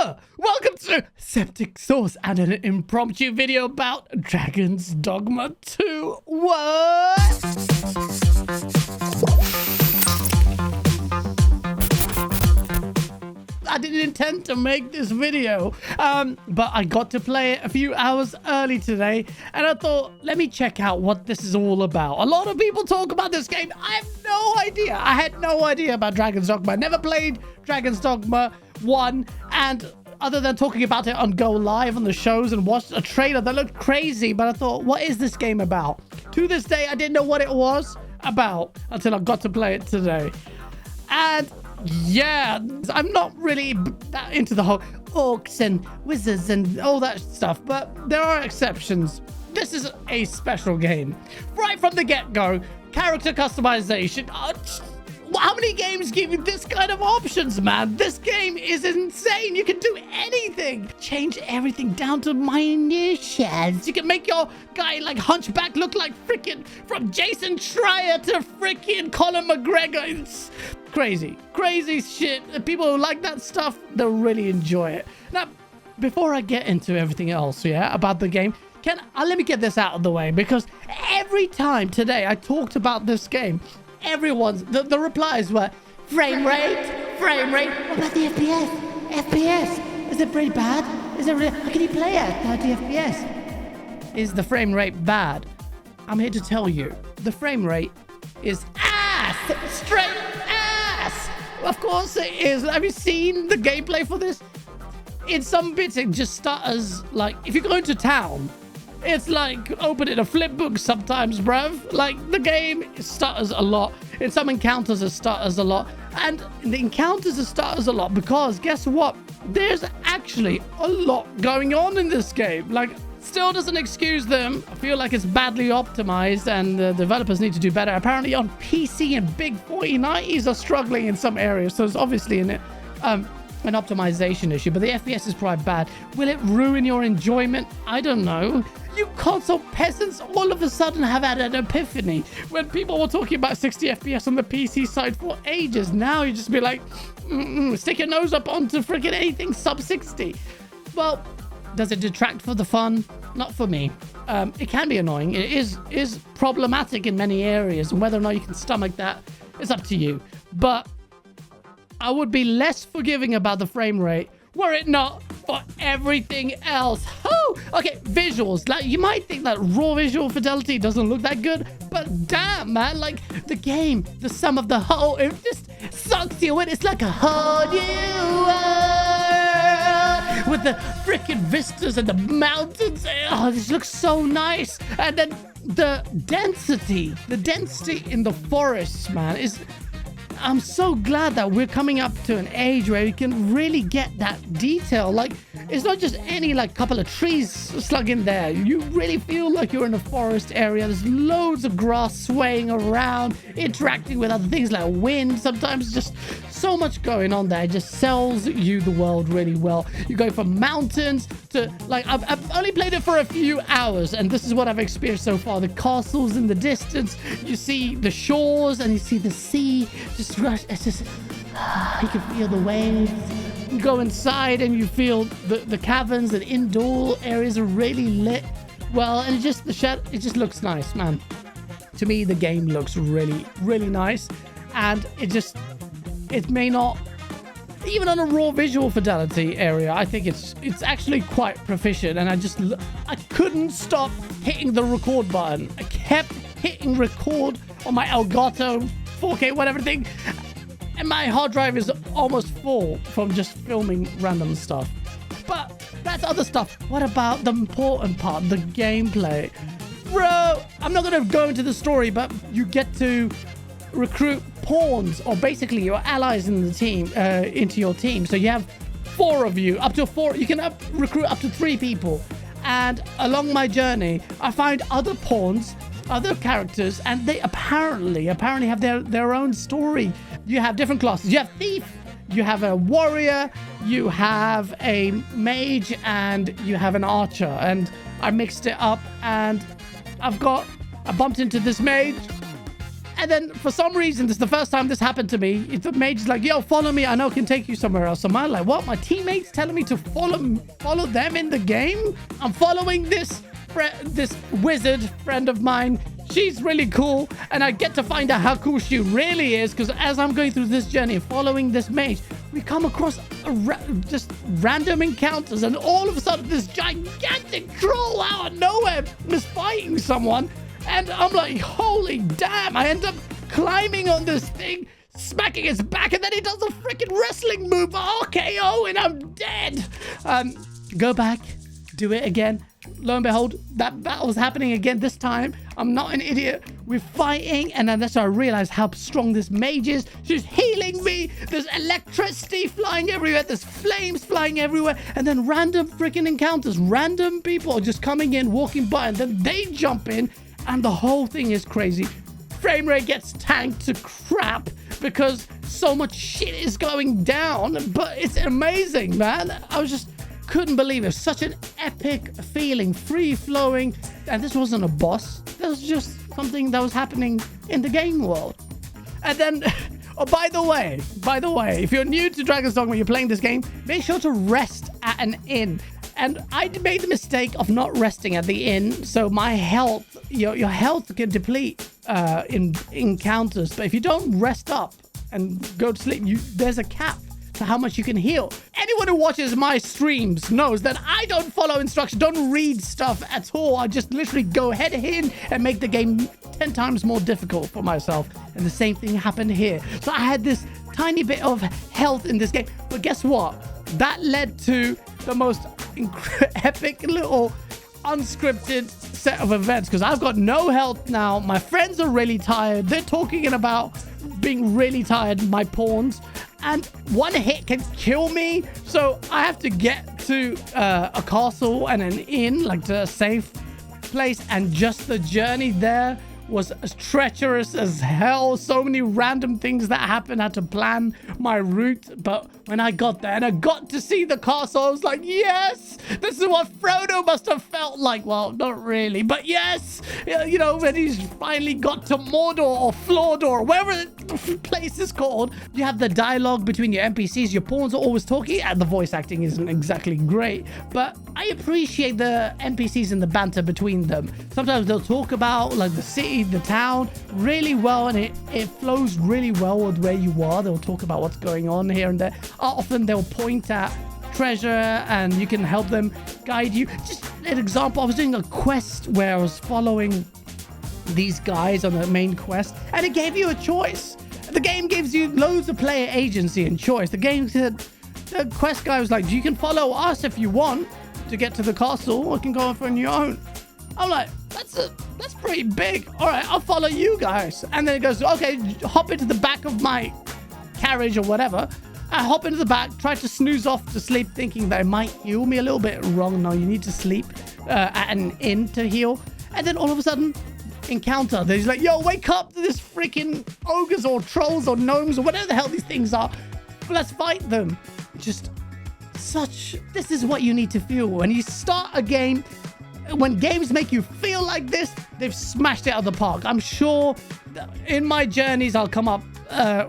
Welcome to Septic Sauce and an impromptu video about Dragons Dogma 2. What? I didn't intend to make this video, but I got to play it a few hours early today, and I thought, let me check out what this is all about. A lot of people talk about this game. I have no idea. I had no idea about Dragons Dogma. I never played Dragons Dogma 1, and other than talking about it on Go Live on the shows and watched a trailer that looked crazy, but I thought, what is this game about? To this day, I didn't know what it was about until I got to play it today. And yeah, I'm not really that into the whole orcs and wizards and all that stuff, but there are exceptions. This is a special game. Right from the get-go, character customization. How many games give you this kind of options, man? This game is insane. You can do anything. Change everything down to minutiae. You can make your guy like Hunchback look like freaking from Jason Schreier to freaking Conor McGregor. It's crazy. Crazy shit. People who like that stuff, they'll really enjoy it. Now, before I get into everything else, about the game, let me get this out of the way, because every time today I talked about this game, the replies were frame rate. What about the FPS? Is it pretty bad? Is it really, how can you play at 30 FPS? Is the frame rate bad? I'm here to tell you, the frame rate is ass, straight ass. Of course it is. Have you seen the gameplay for this? In some bits it just stutters. Like if you go into town, it's like opening a flip book sometimes, bruv. Like, the game stutters a lot. In some encounters, it stutters a lot. And in the encounters, it stutters a lot because, guess what? There's actually a lot going on in this game. Like, still doesn't excuse them. I feel like it's badly optimized and the developers need to do better. Apparently on PC and big 4090s are struggling in some areas. So it's obviously an optimization issue, but the FPS is probably bad. Will it ruin your enjoyment? I don't know. You console peasants all of a sudden have had an epiphany when people were talking about 60 FPS on the PC side for ages. Now you just be like, stick your nose up onto freaking anything sub 60. Well, does it detract for the fun? Not for me. It can be annoying. It is problematic in many areas, and whether or not you can stomach that is up to you. But I would be less forgiving about the frame rate were it not for everything else. Oh, okay, visuals. Like, you might think that raw visual fidelity doesn't look that good, but damn, man, like the game, the sum of the whole, it just sucks you in. It's like a whole new world with the freaking vistas and the mountains. Oh, this looks so nice. And then the density in the forests, man, is... I'm so glad that we're coming up to an age where we can really get that detail. Like, it's not just any like couple of trees slug in there. You really feel like you're in a forest area. There's loads of grass swaying around, interacting with other things like wind. Sometimes just so much going on there. It just sells you the world really well. You go from mountains to like, I've only played it for a few hours, and this is what I've experienced so far. The castles in the distance, you see the shores and you see the sea. Just rush. It's just you can feel the waves. You go inside and you feel the caverns and indoor areas are really lit well, and it just looks nice, man. To me, the game looks really nice, and it may not, even on a raw visual fidelity area, I think it's actually quite proficient. And I couldn't stop hitting the record button. I kept hitting record on my Elgato 4K whatever thing, and my hard drive is almost full from just filming random stuff. But that's other stuff. What about the important part, the gameplay? Bro, I'm not gonna go into the story, but you get to recruit pawns, or basically your allies in the team, into your team. So you have 4 of you, up to 4. You can recruit up to 3 people. And along my journey, I find other pawns, other characters, and they apparently have their own story. You have different classes. You have thief, you have a warrior, you have a mage, and you have an archer. And I mixed it up, and I bumped into this mage, And then for some reason, this is the first time this happened to me. The mage is like, yo, follow me. I know I can take you somewhere else. So I'm like, what? My teammates telling me to follow them in the game? I'm following this wizard friend of mine. She's really cool. And I get to find out how cool she really is. Because as I'm going through this journey, following this mage, we come across just random encounters. And all of a sudden, this gigantic troll out of nowhere is fighting someone. And I'm like, holy damn. I end up climbing on this thing, smacking its back, and then he does a freaking wrestling move, RKO, and I'm dead. Go back, do it again. Lo and behold, that battle's happening again this time. I'm not an idiot. We're fighting, and then that's when I realized how strong this mage is. She's healing me. There's electricity flying everywhere. There's flames flying everywhere. And then random freaking encounters. Random people are just coming in, walking by, and then they jump in. And the whole thing is crazy. Frame rate gets tanked to crap because so much shit is going down. But it's amazing, man. I just couldn't believe it. Such an epic feeling, free-flowing. And this wasn't a boss. This was just something that was happening in the game world. And then, oh, by the way, if you're new to Dragons Dogma when you're playing this game, make sure to rest at an inn. And I made the mistake of not resting at the inn, so my health, your health can deplete in encounters. But if you don't rest up and go to sleep, there's a cap to how much you can heal. Anyone who watches my streams knows that I don't follow instructions, don't read stuff at all. I just literally go head in and make the game 10 times more difficult for myself. And the same thing happened here. So I had this tiny bit of health in this game. But guess what? That led to the most epic little unscripted set of events, because I've got no health now. My friends are really tired. They're talking about being really tired, my pawns, and one hit can kill me. So I have to get to a castle and an inn, like to a safe place, and just the journey there was as treacherous as hell. So many random things that happened. I had to plan my route. But when I got there and I got to see the castle, I was like, yes, this is what Frodo must have felt like. Well, not really, but yes, you know, when he's finally got to Mordor or Flordor, or wherever the place is called, you have the dialogue between your NPCs. Your pawns are always talking, and the voice acting isn't exactly great, but I appreciate the NPCs and the banter between them. Sometimes they'll talk about like the city, the town really well, and it flows really well with where you are. They'll talk about what's going on here and there. Often they'll point at treasure and you can help them guide you. Just an example, I was doing a quest where I was following these guys on the main quest, and it gave you a choice. The game gives you loads of player agency and choice. The game said, the quest guy was like, you can follow us if you want to get to the castle, or you can go off on your own. I'm like, that's pretty big. All right, I'll follow you guys. And then it goes, okay, hop into the back of my carriage or whatever. I hop into the back, try to snooze off to sleep, thinking that it might heal me a little bit. Wrong. No, you need to sleep at an inn to heal. And then all of a sudden, encounter. He's like, yo, wake up to this freaking ogres or trolls or gnomes or whatever the hell these things are. Let's fight them. Just this is what you need to feel when you start a game. When games make you feel like this, they've smashed it out of the park. I'm sure in my journeys, I'll come up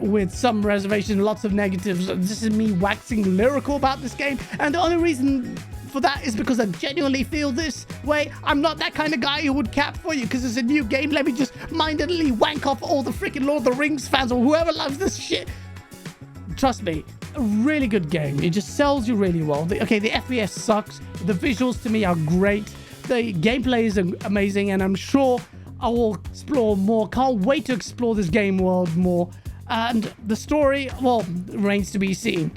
with some reservations, lots of negatives. This is me waxing lyrical about this game. And the only reason for that is because I genuinely feel this way. I'm not that kind of guy who would cap for you because it's a new game. Let me just mindedly wank off all the freaking Lord of the Rings fans or whoever loves this shit. Trust me, a really good game. It just sells you really well. The FPS sucks. The visuals to me are great. The gameplay is amazing, and I'm sure I will explore more. Can't wait to explore this game world more. And the story, well, remains to be seen.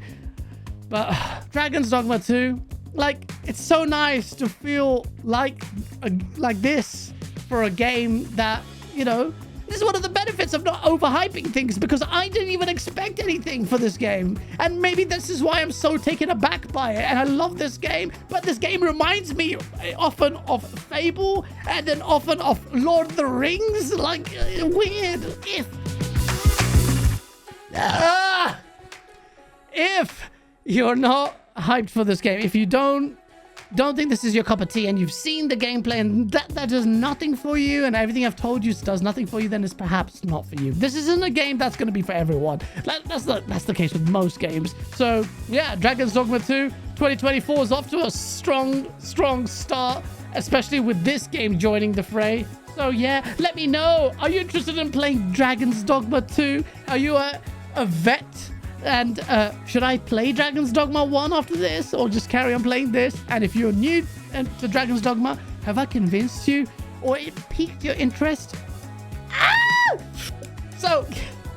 But Dragons Dogma 2, like, it's so nice to feel like this for a game that, you know, this is one of the benefits of not overhyping things, because I didn't even expect anything for this game. And maybe this is why I'm so taken aback by it. And I love this game, but this game reminds me often of Fable and then often of Lord of the Rings. Like, weird. If you're not hyped for this game, if you don't don't think this is your cup of tea and you've seen the gameplay and that does nothing for you and everything I've told you does nothing for you, then it's perhaps not for you. This isn't a game that's going to be for everyone. That's the case with most games. So yeah, Dragons Dogma 2 2024 is off to a strong start, especially with this game joining the fray. So yeah, let me know. Are you interested in playing Dragons Dogma 2? Are you a vet? And should I play Dragons Dogma 1 after this, or just carry on playing this? And if you're new to Dragons Dogma, have I convinced you, or it piqued your interest? Ah! So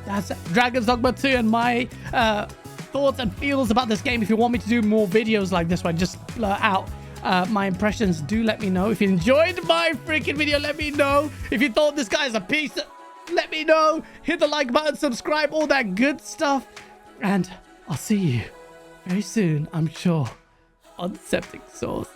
that's Dragons Dogma 2 and my thoughts and feels about this game. If you want me to do more videos like this one, just blur out my impressions. Do let me know. If you enjoyed my freaking video, let me know. If you thought this guy is a piece, let me know. Hit the like button, subscribe, all that good stuff. And I'll see you very soon, I'm sure, on Septic Sauce.